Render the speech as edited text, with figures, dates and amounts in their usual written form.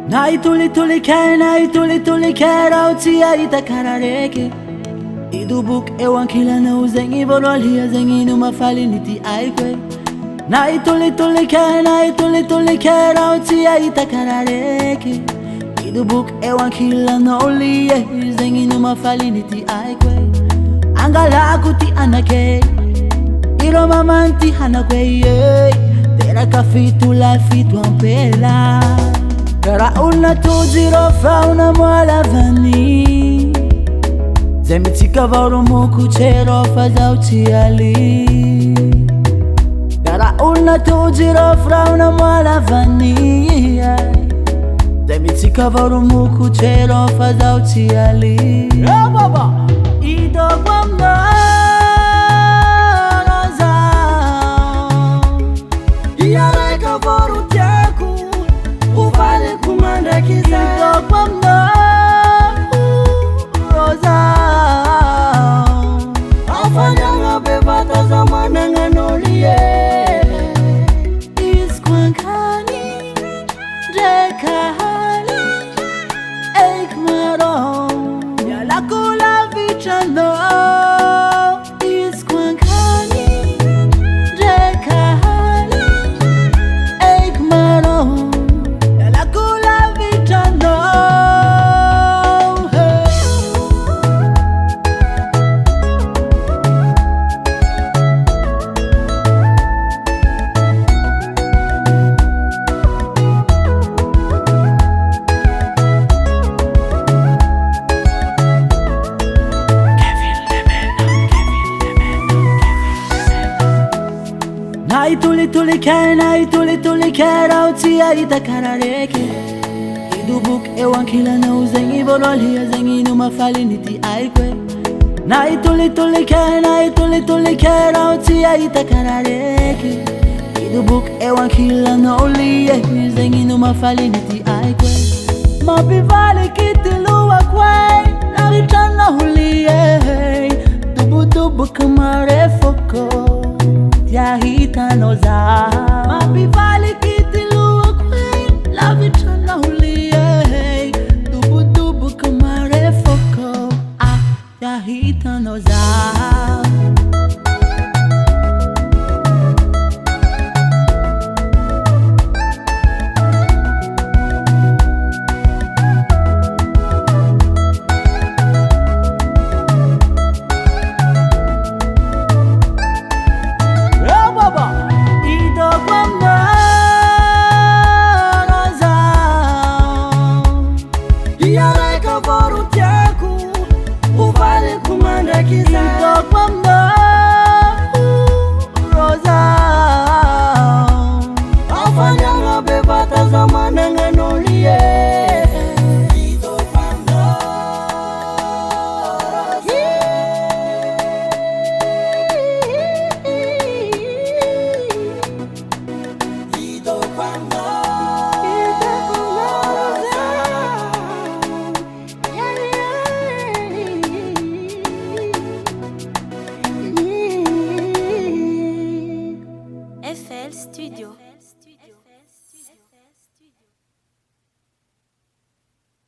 Naituli rautia itakarareke idubuk ewankila na uzengi bolwalia zengi numa fali niti aikwe Naituli rautia itakarareke idubuk ewankila na ulie zengi numa fali niti aikwe Angala kuti anake iro mamanti hanakwe Tera kafitu la fitu ampela Kara una tuziro fa una mwala vani Zemitika vauro muku chero fa zauti ali Kara una tuziro fa una mwala vani Zemitika vauro muku chero fa zauti ali Oh baba Ido kwa mnaroza Iyareka vauro tiaku Uvale kumanda kiza kwa roza Afanya ngabebata zamana nganolie Iskwankani Dekahani Eikmaro Yalakula vichano Iskwankani Dekahani Eikmaro Naituli rautia itakarareke idubuk ewankila na uzengi bolwalia zengi numa fali niti aikwe Naituli rautia itakarareke idubuk ewankila na ulie zengi numa fali niti aikwe Mapivali kitiluwa kwe Naritana hulie Dubu kamare foko Yahita noza Mapivali kitiluwa kwe Lavitana hulie Dubu kamare foko Yahita noza Uvale kumanda kiza kwa mna